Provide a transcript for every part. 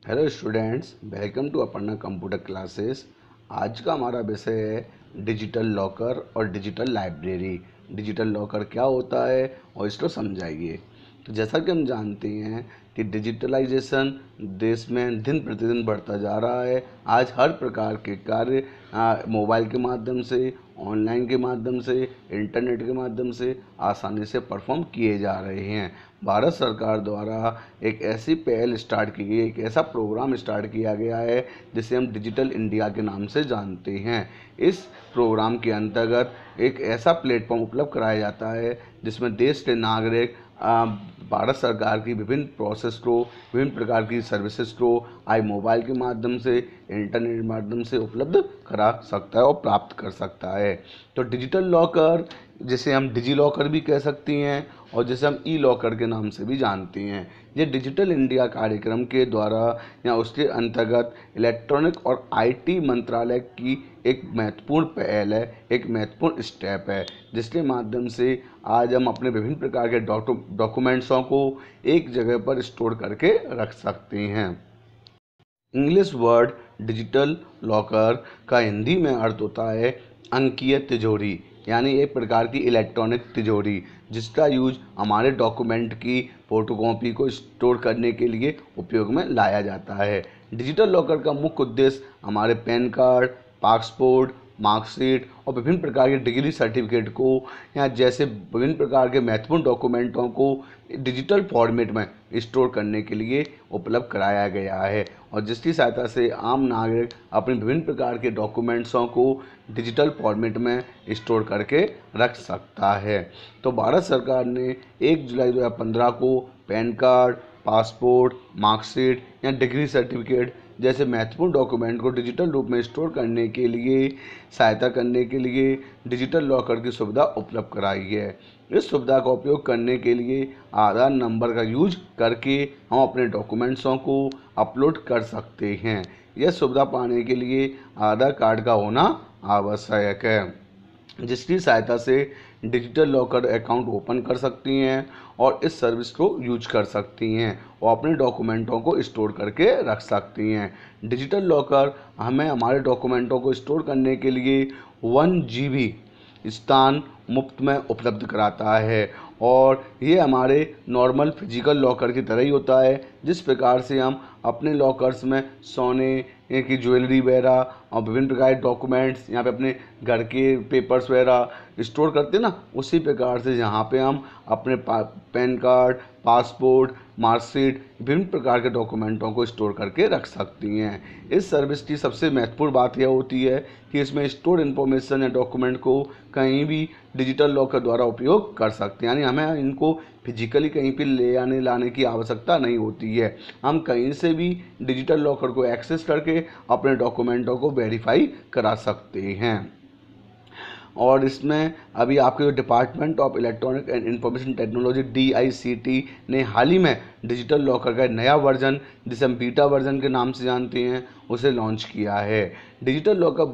Hello students, welcome to Aparna computer classes. आज का हमारा विषय है डिजिटल लॉकर और डिजिटल लाइब्रेरी। डिजिटल लॉकर क्या होता है और इसको समझाइए। तो जैसा कि हम जानते हैं कि डिजिटलाइजेशन देश में दिन प्रतिदिन बढ़ता जा रहा है। आज हर प्रकार के कार्य मोबाइल के माध्यम से, ऑनलाइन के माध्यम से, इंटरनेट के माध्यम से आसानी से परफॉर्म किए जा रहे हैं। भारत सरकार द्वारा एक ऐसी पहल स्टार्ट की गई, एक ऐसा प्रोग्राम स्टार्ट किया गया है जिसे हम डिजिटल इंडिया के नाम से जानते हैं। इस प्रोग्राम के अंतर्गत एक ऐसा प्लेटफॉर्म उपलब्ध कराया जाता है जिसमें देश के नागरिक भारत सरकार की विभिन्न प्रोसेस को, विभिन्न प्रकार की सर्विसेज को आई मोबाइल के माध्यम से, इंटरनेट के माध्यम से उपलब्ध करा सकता है और प्राप्त कर सकता है। तो डिजिटल लॉकर, जिसे हम डिजी लॉकर भी कह सकती हैं और जिसे हम ई लॉकर के नाम से भी जानते हैं, ये डिजिटल इंडिया कार्यक्रम के द्वारा या उसके अंतर्गत इलेक्ट्रॉनिक और आईटी मंत्रालय की एक महत्वपूर्ण पहल है, एक महत्वपूर्ण स्टेप है, जिसके माध्यम से आज हम अपने विभिन्न प्रकार के डॉक्यूमेंट्सों को एक जगह पर स्टोर करके रख सकते हैं। इंग्लिश वर्ड डिजिटल लॉकर का हिंदी में अर्थ होता है अंकीय तिजोरी, यानी एक प्रकार की इलेक्ट्रॉनिक तिजोरी जिसका यूज हमारे डॉक्यूमेंट की फोटोकॉपी को स्टोर करने के लिए उपयोग में लाया जाता है। डिजिटल लॉकर का मुख्य उद्देश्य हमारे पैन कार्ड, पासपोर्ट, मार्कशीट और विभिन्न प्रकार के डिग्री सर्टिफिकेट को या जैसे विभिन्न प्रकार के महत्वपूर्ण डॉक्यूमेंटों को डिजिटल फॉर्मेट में स्टोर करने के लिए उपलब्ध कराया गया है और जिसकी सहायता से आम नागरिक अपने विभिन्न प्रकार के डॉक्यूमेंट्सों को डिजिटल फॉर्मेट में स्टोर करके रख सकता है। तो भारत सरकार ने 1 जुलाई 2015 को पैन कार्ड, पासपोर्ट, मार्कशीट या डिग्री सर्टिफिकेट जैसे महत्वपूर्ण डॉक्यूमेंट को डिजिटल रूप में स्टोर करने के लिए सहायता करने के लिए डिजिटल लॉकर की सुविधा उपलब्ध कराई है। इस सुविधा का उपयोग करने के लिए आधार नंबर का यूज करके हम अपने डॉक्यूमेंट्सों को अपलोड कर सकते हैं। यह सुविधा पाने के लिए आधार कार्ड का होना आवश्यक है, जिसकी सहायता से डिजिटल लॉकर अकाउंट ओपन कर सकती हैं और इस सर्विस को यूज कर सकती हैं और अपने डॉक्यूमेंटों को स्टोर करके रख सकती हैं। डिजिटल लॉकर हमें हमारे डॉक्यूमेंटों को स्टोर करने के लिए 1 GB स्थान मुफ्त में उपलब्ध कराता है और ये हमारे नॉर्मल फिजिकल लॉकर की तरह ही होता है। जिस प्रकार से हम अपने लॉकर्स में सोने की ज्वेलरी वगैरह और विभिन्न प्रकार के डॉक्यूमेंट्स, यहाँ पे अपने घर के पेपर्स वगैरह स्टोर करते हैं ना, उसी प्रकार से यहाँ पे हम अपने पैन कार्ड, पासपोर्ट, मार्कशीट, विभिन्न प्रकार के डॉक्यूमेंटों को स्टोर करके रख सकती हैं। इस सर्विस की सबसे महत्वपूर्ण बात यह होती है कि इसमें स्टोर इन्फॉर्मेशन या डॉक्यूमेंट को कहीं भी डिजिटल लॉकर द्वारा उपयोग कर सकते हैं, यानी हमें इनको फिजिकली कहीं पे ले आने लाने की आवश्यकता नहीं होती है। हम कहीं से भी डिजिटल लॉकर को एक्सेस करके अपने डॉक्यूमेंटों को वेरीफाई करा सकते हैं। और इसमें अभी आपके जो department of electronic and information technology DICT ने हाल ही में डिजिटल लॉकर का नया वर्जन, जिसे हम बीटा वर्जन के नाम से जानते हैं, उसे लॉन्च किया है। डिजिटल लॉकर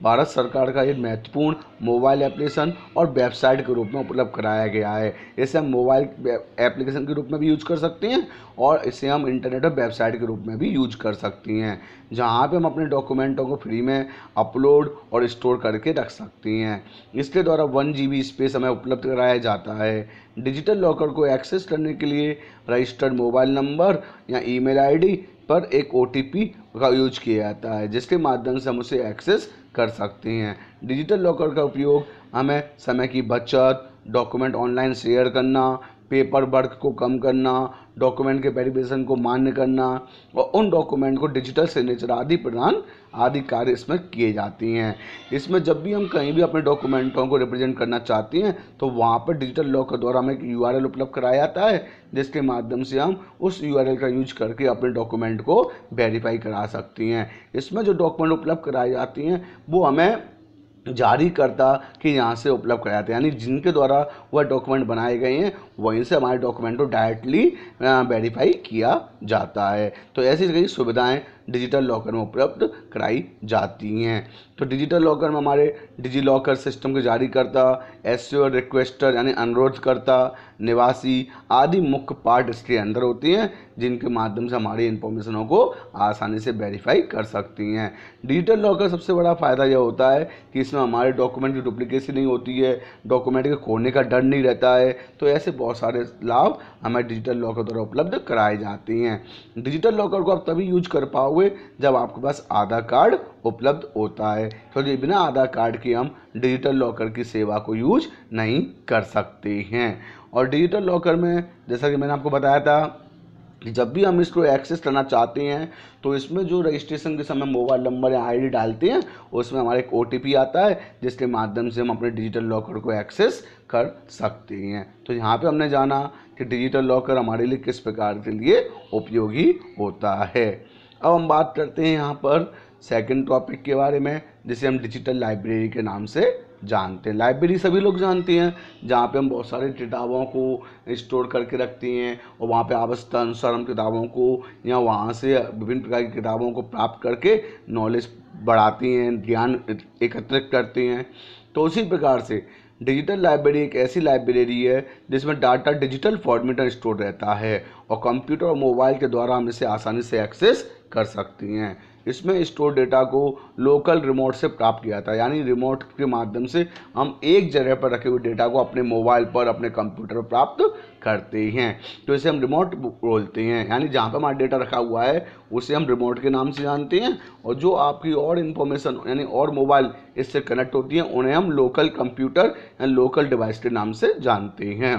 भारत सरकार का एक महत्वपूर्ण मोबाइल एप्लीकेशन और वेबसाइट के रूप में उपलब्ध कराया गया है। इसे हम मोबाइल एप्लीकेशन के रूप में भी यूज कर सकते हैं और इसे हम इंटरनेट और वेबसाइट के रूप में भी यूज कर सकती हैं, जहाँ पे हम अपने डॉक्यूमेंटों को फ्री में अपलोड और स्टोर करके रख सकती हैं। इसके द्वारा 1 GB स्पेस हमें उपलब्ध कराया जाता है। डिजिटल लॉकर को एक्सेस करने के लिए रजिस्टर्ड मोबाइल नंबर या ईमेल ID पर एक OTP का यूज किया जाता है, जिसके माध्यम से हम उसे एक्सेस कर सकते हैं। डिजिटल लॉकर का उपयोग हमें समय की बचत, डॉक्यूमेंट ऑनलाइन शेयर करना, पेपर वर्क को कम करना, डॉक्यूमेंट के वेरिफिकेशन को मान्य करना और उन डॉक्यूमेंट को डिजिटल सिग्नेचर आदि प्रदान आदि कार्य इसमें किए जाती हैं। इसमें जब भी हम कहीं भी अपने डॉक्यूमेंटों को रिप्रेजेंट करना चाहते हैं तो वहाँ पर डिजिटल लॉकर द्वारा हमें एक URL उपलब्ध कराया जाता है, जिसके माध्यम से हम उस URL का यूज करके अपने डॉक्यूमेंट को वेरीफाई करा सकती हैं। इसमें जो डॉक्यूमेंट उपलब्ध कराई जाती हैं वो हमें जारीकर्ता के यहाँ से उपलब्ध कराए जाते हैं, यानी जिनके द्वारा वह डॉक्यूमेंट बनाए गए हैं वहीं से हमारे डॉक्यूमेंट को डायरेक्टली वेरीफाई किया जाता है। तो ऐसी कई सुविधाएं डिजिटल लॉकर में उपलब्ध कराई जाती हैं। तो डिजिटल लॉकर में हमारे डिजी लॉकर सिस्टम के जारीकर्ता, एश्योर रिक्वेस्टर यानी अनुरोधकर्ता, निवासी आदि मुख्य पार्ट इसके अंदर होती हैं, जिनके माध्यम से हमारी इन्फॉर्मेशनों को आसानी से वेरीफाई कर सकती हैं। डिजिटल लॉकर सबसे बड़ा फ़ायदा यह होता है कि इसमें हमारे डॉक्यूमेंट की डुप्लीकेसी नहीं होती है, डॉक्यूमेंट के खोने का डर नहीं रहता है। तो ऐसे बहुत सारे लाभ हमें डिजिटल लॉकर द्वारा उपलब्ध कराए जाते हैं। डिजिटल लॉकर को आप तभी यूज कर पाओगे जब आपके पास आधार कार्ड उपलब्ध होता है, क्योंकि बिना आधार कार्ड के हम डिजिटल लॉकर की सेवा को यूज नहीं कर सकते हैं। और डिजिटल लॉकर में जैसा कि मैंने आपको बताया था कि जब भी हम इसको एक्सेस करना चाहते हैं तो इसमें जो रजिस्ट्रेशन के समय मोबाइल नंबर या आईडी डालते हैं उसमें हमारा एक OTP आता है, जिसके माध्यम से हम अपने डिजिटल लॉकर को एक्सेस कर सकते हैं। तो यहाँ पे हमने जाना कि डिजिटल लॉकर हमारे लिए किस प्रकार के लिए उपयोगी होता है। अब हम बात करते हैं यहाँ पर सेकंड टॉपिक के बारे में, जिसे हम डिजिटल लाइब्रेरी के नाम से जानते हैं। लाइब्रेरी सभी लोग जानते हैं, जहाँ पे हम बहुत सारी किताबों को स्टोर करके रखते हैं और वहाँ पे आवश्यकता अनुसार हम किताबों को या वहाँ से विभिन्न प्रकार की किताबों को प्राप्त करके नॉलेज बढ़ाती हैं, ज्ञान एकत्रित करते हैं। तो उसी प्रकार से डिजिटल लाइब्रेरी एक ऐसी लाइब्रेरी है जिसमें डाटा डिजिटल फॉर्मेट में स्टोर रहता है और कंप्यूटर और मोबाइल के द्वारा हम इसे आसानी से एक्सेस कर सकती हैं। इसमें स्टोर डेटा को लोकल रिमोट से प्राप्त किया था, यानी रिमोट के माध्यम से हम एक जगह पर रखे हुए डेटा को अपने मोबाइल पर, अपने कंप्यूटर पर प्राप्त करते हैं। तो इसे हम रिमोट बोलते हैं, यानी जहाँ पर हमारा डेटा रखा हुआ है उसे हम रिमोट के नाम से जानते हैं। और जो आपकी और इन्फॉर्मेशन यानी और मोबाइल इससे कनेक्ट होती हैं उन्हें हम लोकल कंप्यूटर या लोकल डिवाइस के नाम से जानते हैं।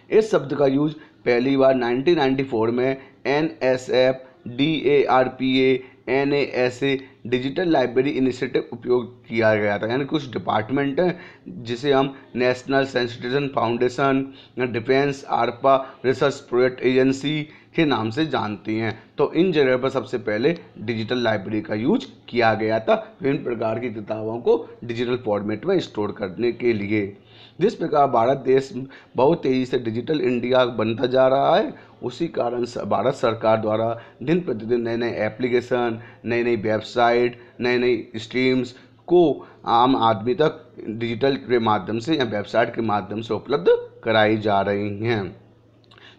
इस शब्द का यूज पहली बार 1994 में NSF, DARPA, NASA digital library initiative उपयोग किया गया था, यानी कुछ डिपार्टमेंट हैं जिसे हम नेशनल सेंसिटाइजेशन फाउंडेशन या defence ARPA research project agency के नाम से जानती हैं। तो इन जगह पर सबसे पहले डिजिटल लाइब्रेरी का यूज किया गया था विभिन्न प्रकार की किताबों को डिजिटल फॉर्मेट में स्टोर करने के लिए। जिस प्रकार भारत देश बहुत तेज़ी से डिजिटल इंडिया बनता जा रहा है, उसी कारण भारत सरकार द्वारा दिन प्रतिदिन नए नए एप्लीकेशन, नई नई वेबसाइट, नई नई स्ट्रीम्स को आम आदमी तक डिजिटल के माध्यम से या वेबसाइट के माध्यम से उपलब्ध कराई जा रही हैं।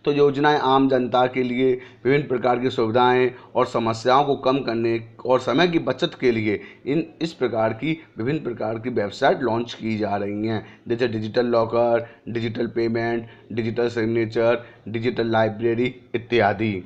तो योजनाएं आम जनता के लिए विभिन्न प्रकार की सुविधाएं और समस्याओं को कम करने और समय की बचत के लिए इस प्रकार की विभिन्न प्रकार की वेबसाइट लॉन्च की जा रही हैं, जैसे digital locker, digital payment, digital signature, digital library इत्यादि।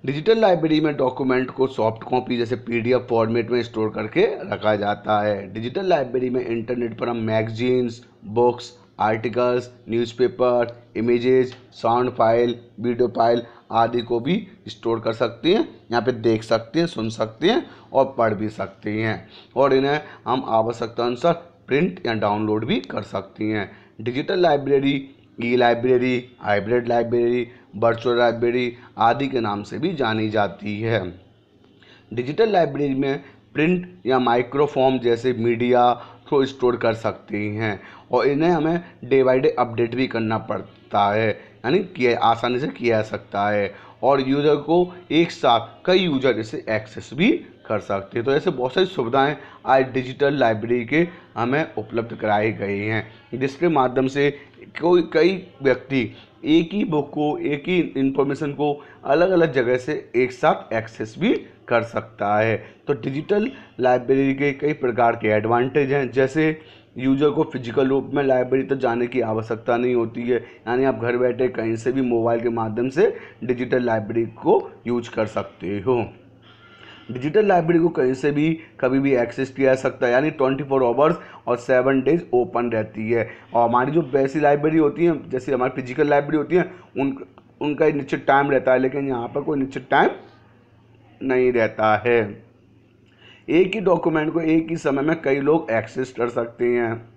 डिजिटल लाइब्रेरी में डॉक्यूमेंट को सॉफ्ट कॉपी जैसे PDF फॉर्मेट में स्टोर करके रखा जाता है। डिजिटल लाइब्रेरी में इंटरनेट पर हम magazines, books, articles, newspaper, images, sound file, video file आदि को भी स्टोर कर सकते हैं, यहाँ पे देख सकते हैं, सुन सकते हैं और पढ़ भी सकते हैं, और इन्हें हम आवश्यकता अनुसार प्रिंट या डाउनलोड भी कर सकते हैं। Digital library e-library, hybrid library, virtual library आदि के नाम से भी जानी जाती है। डिजिटल लाइब्रेरी में प्रिंट या माइक्रोफॉर्म जैसे मीडिया को स्टोर कर सकते हैं और इन्हें हमें डे बाई डे अपडेट भी करना पड़ता है, यानी आसानी से किया जा सकता है, और यूज़र को एक साथ कई यूज़र इसे एक्सेस भी कर सकते हैं। तो ऐसे बहुत सारी सुविधाएं आज डिजिटल लाइब्रेरी के हमें उपलब्ध कराई गई हैं, जिसके माध्यम से कई व्यक्ति एक ही बुक को, एक ही इंफॉर्मेशन को अलग अलग जगह से एक साथ एक्सेस भी कर सकता है। तो डिजिटल लाइब्रेरी के कई प्रकार के एडवांटेज हैं, जैसे यूजर को फिजिकल रूप में लाइब्रेरी तक जाने की आवश्यकता नहीं होती है, यानी आप घर बैठे कहीं से भी मोबाइल के माध्यम से डिजिटल लाइब्रेरी को यूज कर सकते हो। डिजिटल लाइब्रेरी को कहीं से भी कभी भी एक्सेस किया जा सकता है, यानी 24 आवर्स और 7 डेज ओपन रहती है। और हमारी जो वैसी लाइब्रेरी होती है, जैसे हमारी फिजिकल लाइब्रेरी होती है, उनका एक निश्चित टाइम रहता है, लेकिन यहाँ पर कोई निश्चित टाइम नहीं रहता है। एक ही डॉक्यूमेंट को एक ही समय में कई लोग एक्सेस कर सकते हैं।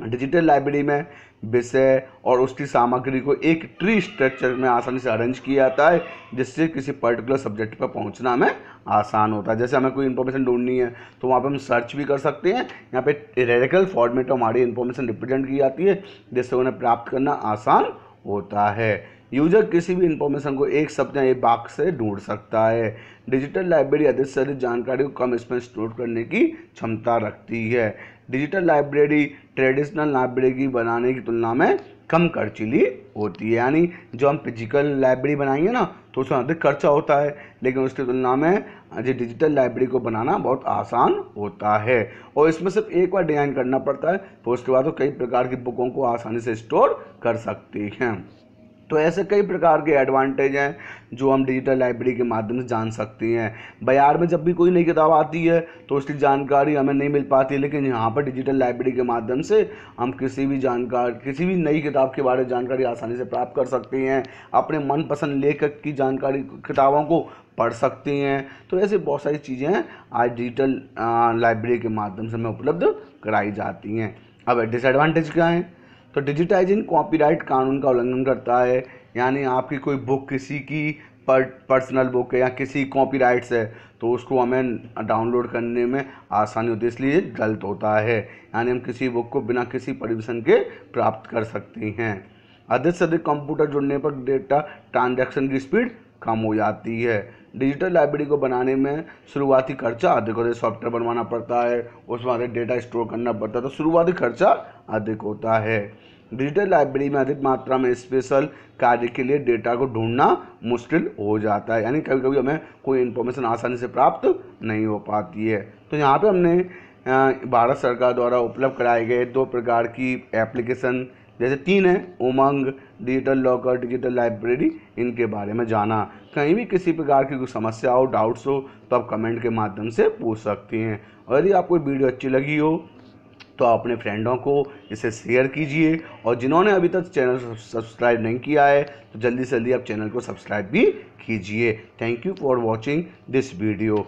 डिजिटल लाइब्रेरी में विषय और उसकी सामग्री को एक ट्री स्ट्रक्चर में आसानी से अरेंज किया जाता है, जिससे किसी पर्टिकुलर सब्जेक्ट पर पहुंचना हमें आसान होता है। जैसे हमें कोई इन्फॉर्मेशन ढूंढनी है तो वहाँ पे हम सर्च भी कर सकते हैं। यहाँ पे हियरार्किकल फॉर्मेट में हमारी इन्फॉर्मेशन रिप्रेजेंट की जाती है, जिससे उन्हें प्राप्त करना आसान होता है। यूजर किसी भी इंफॉर्मेशन को एक शब्द या एक वाक्य से ढूंढ सकता है। डिजिटल लाइब्रेरी अधिक से अधिक जानकारी को कम समय में स्टोर करने की क्षमता रखती है। डिजिटल लाइब्रेरी ट्रेडिशनल लाइब्रेरी की बनाने की तुलना में कम खर्चीली होती है। यानी जो हम फिजिकल लाइब्रेरी बनाएंगे ना तो उसमें अधिक खर्चा होता है, लेकिन उसकी तुलना में जो डिजिटल लाइब्रेरी को बनाना बहुत आसान होता है। और इसमें सिर्फ एक बार डिज़ाइन करना पड़ता है, तो उसके बाद तो कई प्रकार की बुकों को आसानी से स्टोर कर सकती हैं। तो ऐसे कई प्रकार के एडवांटेज हैं जो हम डिजिटल लाइब्रेरी के माध्यम से जान सकते हैं। बाजार में जब भी कोई नई किताब आती है तो उसकी जानकारी हमें नहीं मिल पाती है, लेकिन यहाँ पर डिजिटल लाइब्रेरी के माध्यम से हम किसी भी नई किताब के बारे में जानकारी आसानी से प्राप्त कर सकते हैं। अपने मनपसंद लेखक की जानकारी किताबों को पढ़ सकते हैं। तो ऐसे बहुत सारी चीज़ें आज डिजिटल लाइब्रेरी के माध्यम से हमें उपलब्ध कराई जाती हैं। अब डिसएडवांटेज क्या है? तो डिजिटाइजिंग कॉपीराइट कानून का उल्लंघन करता है। यानी आपकी कोई बुक किसी की पर्सनल बुक है या किसी कॉपीराइट्स है तो उसको हमें डाउनलोड करने में आसानी होती है, इसलिए गलत होता है। यानी हम किसी बुक को बिना किसी परमिशन के प्राप्त कर सकते हैं। अधिक से अधिक कंप्यूटर जुड़ने पर डेटा ट्रांजैक्शन की स्पीड कम हो जाती है। डिजिटल लाइब्रेरी को बनाने में शुरुआती खर्चा अधिक होता है। सॉफ्टवेयर बनवाना पड़ता है, उसमें अधिक डेटा स्टोर करना पड़ता है, तो शुरुआती खर्चा अधिक होता है। डिजिटल लाइब्रेरी में अधिक मात्रा में स्पेशल कार्य के लिए डेटा को ढूंढना मुश्किल हो जाता है। यानी कभी कभी हमें कोई इन्फॉर्मेशन आसानी से प्राप्त नहीं हो पाती है। तो यहाँ पे हमने भारत सरकार द्वारा उपलब्ध कराए गए 2 प्रकार की एप्लीकेशन, जैसे 3 है, उमंग, डिजिटल लॉकर, डिजिटल लाइब्रेरी, इनके बारे में जाना। कहीं भी किसी प्रकार की कोई समस्या हो, डाउट्स हो तो आप कमेंट के माध्यम से पूछ सकते हैं। और यदि आपको वीडियो अच्छी लगी हो तो आप अपने फ्रेंडों को इसे शेयर कीजिए, और जिन्होंने अभी तक चैनल सब्सक्राइब नहीं किया है तो जल्दी से जल्दी आप चैनल को सब्सक्राइब भी कीजिए। Thank you for watching this video.